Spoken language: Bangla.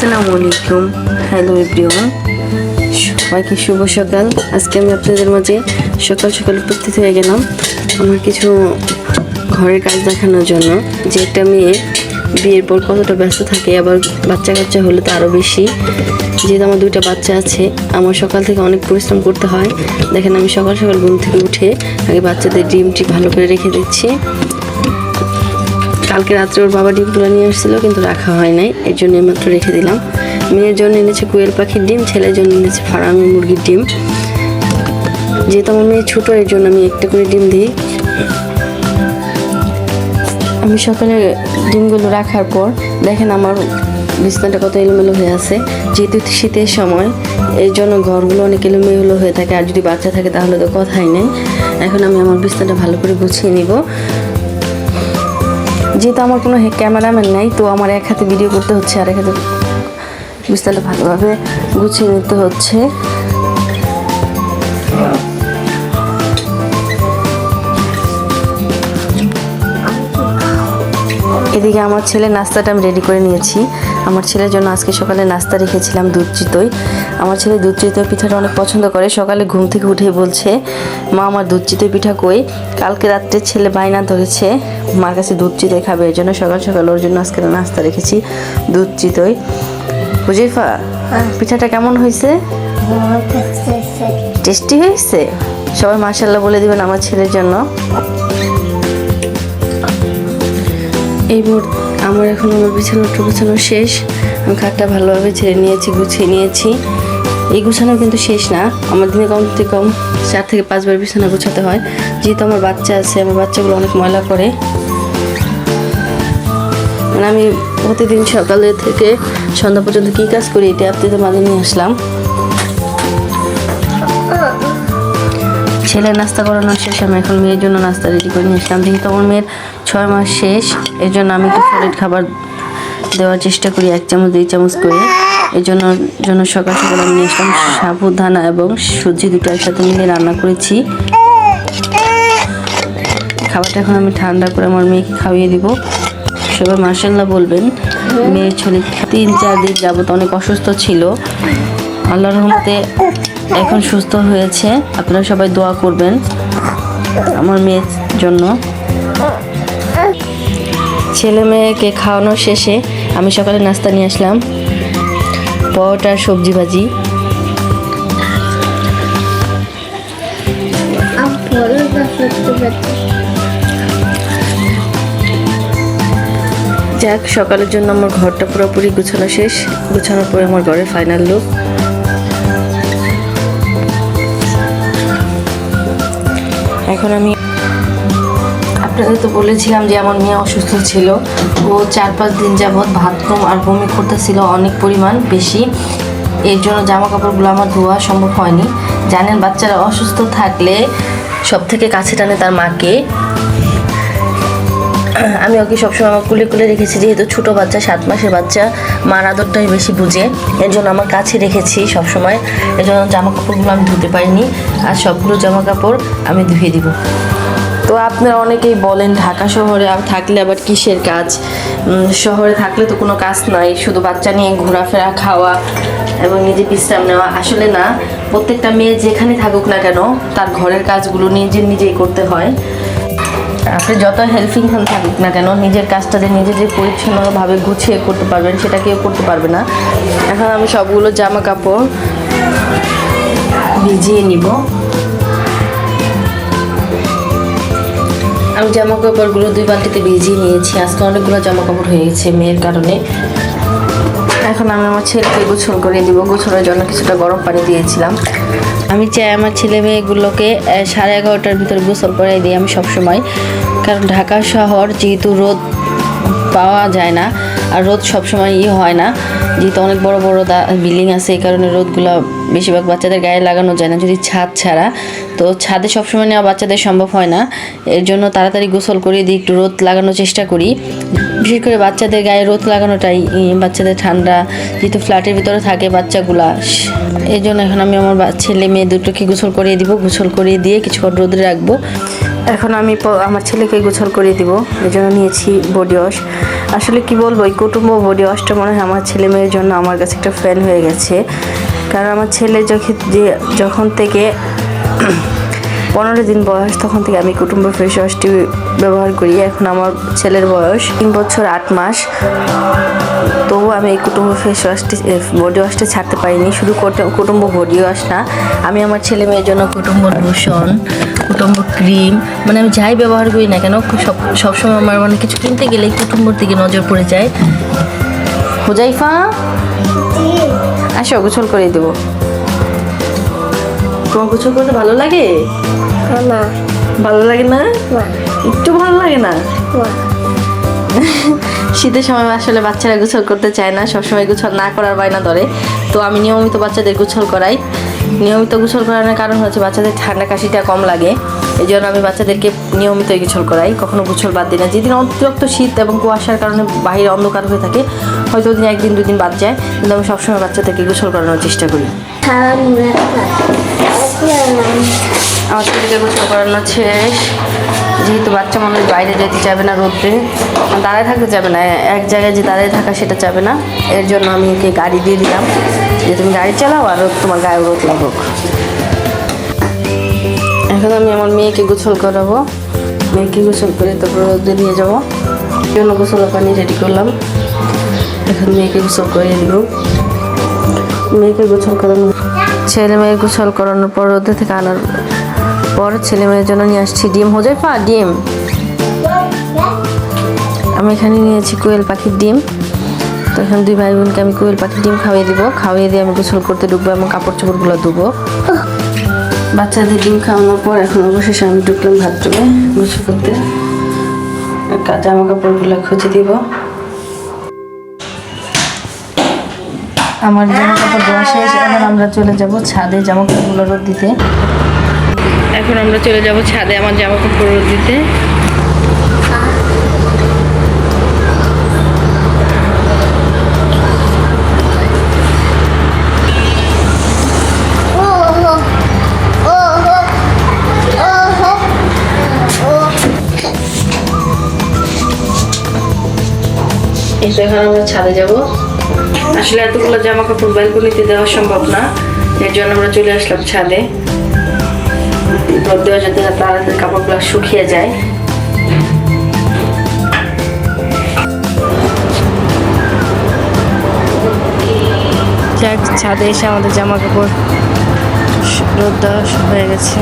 আসসালামু আলাইকুম। হ্যালো এভরিওয়ান, সবাইকে শুভ সকাল। আজকে আমি আপনাদের মাঝে সকাল সকাল উপস্থিত হয়ে গেলাম আমার কিছু ঘরের কাজ দেখানোর জন্য। যে একটা মেয়ে বিয়ের পর কতটা ব্যস্ত থাকে, আবার বাচ্চা কাচ্চা হলে তো আরও বেশি। যেহেতু আমার দুইটা বাচ্চা আছে, আমার সকাল থেকে অনেক পরিশ্রম করতে হয়। দেখেন, আমি সকাল সকাল ঘুম থেকে উঠে আগে বাচ্চাদের ডিমটি ভালো করে রেখে দিচ্ছি। কালকে রাত্রে ওর বাবা ডিমগুলো নিয়ে আসছিল, কিন্তু রাখা হয় নাই, এর জন্য মাত্র রেখে দিলাম। মেয়ের জন্য এনেছে কোয়েল পাখির ডিম, ছেলের জন্য এনেছে ফার্মি মুরগির ডিম। যেহেতু আমার মেয়ে ছোটো, এর জন্য আমি একটা করে ডিম দিই। আমি সকালে ডিমগুলো রাখার পর দেখেন আমার বিছানাটা কত এলোমেলো হয়ে আছে। যেহেতু শীতের সময়, এর জন্য ঘরগুলো অনেক এলোমেলো হয়ে থাকে, আর যদি বাচ্চা থাকে তাহলে তো কথাই নেই। এখন আমি আমার বিছানাটা ভালো করে গুছিয়ে নিব। যেহেতু আমার কোনো ক্যামেরাম্যান নাই, তো আমার এক হাতে ভিডিও করতে হচ্ছে, আর এক হাতে বিছানাটা ভালোভাবে গুছিয়ে নিতে হচ্ছে। এদিকে আমার ছেলের নাস্তাটা আমি রেডি করে নিয়েছি। আমার ছেলের জন্য আজকে সকালে নাস্তা রেখেছিলাম দুধ চিতই। আমার ছেলে দুধ চিতই পিঠাটা অনেক পছন্দ করে। সকালে ঘুম থেকে উঠেই বলছে, মা আমার দুধ চিতই পিঠা কই। কালকে রাত্রে ছেলে বায়না ধরেছে মার কাছে দুধ চিতই খাবে, এর জন্য সকাল সকাল ওর জন্য আজকে নাস্তা রেখেছি দুধ চিতই। হুজিফা, পিঠাটা কেমন হয়েছে? টেস্টি হয়েছে? সবাই মাশাআল্লাহ বলে দিবেন আমার ছেলের জন্য। এই আমার এখন আমার বিছানাটা গোছানো শেষ। আমি খাটটা ভালোভাবে ছেড়ে নিয়েছি, গুছিয়ে নিয়েছি। এই গুছানো কিন্তু শেষ না, আমার দিনে কম থেকে কম 4 থেকে 5 বার বিছানা গোছাতে হয়। যেহেতু আমার বাচ্চা আছে, আমার বাচ্চাগুলো অনেক ময়লা করে। মানে আমি প্রতিদিন সকালে থেকে সন্ধ্যা পর্যন্ত কী কাজ করি, এটা আপনাদের মাঝে নিয়ে আসলাম। ছেলের নাস্তা করানোর শেষ, আমি এখন মেয়ের জন্য নাস্তা রেডি করে নিয়ে আসলাম। যেহেতু আমার মেয়ের 6 মাস শেষ, এর জন্য আমি একটু সলিড খাবার দেওয়ার চেষ্টা করি, 1 চামচ 2 চামচ করে। এর জন্য সকাল সকাল আমি নিয়ে আসলাম সাবুদানা এবং সুজি দুটো একসাথে মিলে রান্না করেছি। খাবারটা এখন আমি ঠান্ডা করে আমার মেয়েকে খাইয়ে দিব। সবাই মাশাআল্লাহ বলবেন। মেয়ের ছেলে 3-4 দিন যাবত অনেক অসুস্থ ছিল, আল্লাহর রহমতে এখন সুস্থ হয়েছে। আপনারা সবাই দোয়া করবেন আমার মেয়ের জন্য। ছেলে মেয়েকে খাওয়ানোর শেষে আমি সকালে নাস্তা নিয়ে আসলাম পরোটা, সবজি ভাজি। যাক, সকালের জন্য আমার ঘরটা পুরোপুরি গুছানো শেষ। গুছানোর পরে আমার ঘরের ফাইনাল লুক। এখন আমি আপনাদের তো বলেছিলাম যে আমার মেয়ে অসুস্থ ছিল। ও 4-5 দিন যাবৎ বাথরুম আর বমি করতেছিল অনেক পরিমাণ বেশি। এর জন্য জামা কাপড়গুলো আমার ধোয়া সম্ভব হয়নি। জানেন, বাচ্চারা অসুস্থ থাকলে সব থেকে কাছে টানে তার মাকে। আমি ওকে সবসময় আমার কুলে কুলে রেখেছি। যেহেতু ছোটো বাচ্চা, 7 মাসের বাচ্চা, মার আদরটাই বেশি বুঝে, এর জন্য আমার কাছে রেখেছি সবসময়। এর জন্য জামা কাপড়গুলো আমি ধুতে পারিনি, আর সবগুলো জামা কাপড় আমি ধুয়ে দিব। তো আপনারা অনেকেই বলেন ঢাকা শহরে থাকলে আবার কিসের কাজ, শহরে থাকলে তো কোনো কাজ নাই, শুধু বাচ্চা নিয়ে ঘোরাফেরা, খাওয়া এবং নিজে বিশ্রাম নেওয়া। আসলে না, প্রত্যেকটা মেয়ে যেখানে থাকুক না কেন তার ঘরের কাজগুলো নিজেই করতে হয়। আপনি যত হেল্পিং হ্যান্ড থাকুক না কেন, নিজের কাজটা যে নিজে পরিচ্ছন্নভাবে গুছিয়ে করতে পারবেন সেটা কেউ করতে পারবে না। এখন আমি সবগুলো জামা কাপড় ভিজিয়ে নিব। আমি জামা কাপড়গুলো 2 বালতিতে ভিজিয়ে নিয়েছি। আজকে অনেকগুলো জামা কাপড় হয়ে গেছে মেয়ের কারণে। এখন আমি আমার ছেলেকে গোসল করে দিব। গোসলের জন্য কিছুটা গরম পানি দিয়েছিলাম। আমি চাই আমার ছেলে মেয়েগুলোকে 11:30টার ভিতরে গোসল করে দিই আমি সবসময়। কারণ ঢাকা শহর যেহেতু রোদ পাওয়া যায় না, আর রোদ সবসময় হয় না, যেহেতু অনেক বড় বড় বিল্ডিং আছে, এই কারণে রোদগুলো বেশিরভাগ বাচ্চাদের গায়ে লাগানো যায় না যদি ছাদ ছাড়া। তো ছাদে সবসময় নেওয়া বাচ্চাদের সম্ভব হয় না, এর জন্য তাড়াতাড়ি গোসল করে দিই, একটু রোদ লাগানোর চেষ্টা করি। বিশেষ করে বাচ্চাদের গায়ে রোদ লাগানোটাই বাচ্চাদের ঠান্ডা, যেহেতু ফ্ল্যাটের ভিতরে থাকে বাচ্চাগুলা, এই জন্য এখন আমি আমার ছেলে মেয়ে দুটোকে গোসল করিয়ে দিব। গোসল করিয়ে দিয়ে কিছুক্ষণ রোদে রাখবো। এখন আমি আমার ছেলেকে গোসল করিয়ে দিব, এই জন্য নিয়েছি বডি ওয়াশ। আসলে কি বলবো, এই কুটুম্ব বডি ওয়াশটা মনে হয় আমার ছেলে মেয়ের জন্য আমার কাছে একটা ফ্যান হয়ে গেছে। কারণ আমার ছেলে যখন থেকে 15 দিন বয়স, তখন থেকে আমি কুটুম্ব ফেস ওয়াশটি ব্যবহার করি। এখন আমার ছেলের বয়স 3 বছর 8 মাস, তবু আমি এই কুটুম্ব ফেস ওয়াশটি বডি ওয়াশটি ছাড়তে পারিনি। শুধু কুটুম্ব বডি ওয়াশ না, আমি আমার ছেলে মেয়ের জন্য কুটুম্ব লোশন, কুটুম্ব ক্রিম, মানে আমি যাই ব্যবহার করি না কেন সবসময় আমার মানে কিছু কিনতে গেলে কুটুম্বর দিকে নজর পড়ে যায়। হুজাইফা আসো, গোসল করে দেবো। তোমার গোসল করতে ভালো লাগে না? ভালো লাগে না? একটু ভালো লাগে না? শীতের সময় আসলে বাচ্চারা গোসল করতে চায় না, সবসময় গোসল না করার বায়না ধরে। তো আমি নিয়মিত বাচ্চাদের গোসল করাই। নিয়মিত গোসল করানোর কারণ হচ্ছে বাচ্চাদের ঠান্ডা কাশিটা কম লাগে, এই জন্য আমি বাচ্চাদেরকে নিয়মিত গোসল করাই, কখনো গোসল বাদ দিই না। যেদিন অতিরিক্ত শীত এবং কুয়াশার কারণে বাইরে অন্ধকার হয়ে থাকে, হয়তো ওদিন 1-2 দিন বাদ যায়, কিন্তু আমি সবসময় বাচ্চাদেরকে গোসল করানোর চেষ্টা করি। আমার ছেলেকে গোসল করানো শেষ। যেহেতু বাচ্চা মানুষ বাইরে যেতে চাবে না, রোদ্রে দাঁড়ায় থাকতে যাবে না, এক জায়গায় যে দাঁড়িয়ে থাকা সেটা চাবে না, এর জন্য আমি ওকে গাড়ি দিয়ে দিলাম যে তুমি গাড়ি চালাও আর তোমার গায়ে রোদ লাগুক। এখন আমি আমার মেয়েকে গোসল করাবো। মেয়েকে গোসল করে তারপর রোদে নিয়ে যাবো, এই জন্য গোসল পানি রেডি করলাম। এখন মেয়েকে গোসল করিয়ে দিব। মেয়েকে গোসল করানো, ছেলে মেয়ে গোসল করানোর পর রোদে থেকে আনার পর ছেলে মেয়ের জন্য নিয়ে আসছি ডিম। হুজাইফা ডিম, আমি এখানে নিয়েছি কোয়েল পাখির ডিম। তো এখন 2 ভাই বোনকে আমি কোয়েল পাখির ডিম খাওয়িয়ে দিব। খাওয়িয়ে দিয়ে আমি গোসল করতে ঢুকবো এবং কাপড় চোপড়গুলো ধুবো। বাচ্চাদের ডিম খাওয়ানোর পর এখন অবশেষে আমি ঢুকলাম বাথরুমে গোসল করতে। জামা কাপড়গুলো খুঁজে দিব। আমার জামা কাপড় ধোয়া শেষ। এখন আমরা চলে যাব ছাদে জামা কাপড়গুলো রোদ দিতে। এখন আমরা চলে যাব ছাদে আমার জামা কাপড় রোদ দিতে। এখন আমরা ছাদে যাব। আসলে এতগুলো জামা কাপড় ব্যালকনিতে দেওয়া সম্ভব না, এর জন্য আমরা চলে আসলাম ছাদে। রোদ দেওয়া যাতে তাড়াতাড়ি কাপড়গুলো শুকিয়ে যায়। ছাদে এসে আমাদের জামা কাপড় রোদ দেওয়া হয়ে গেছে।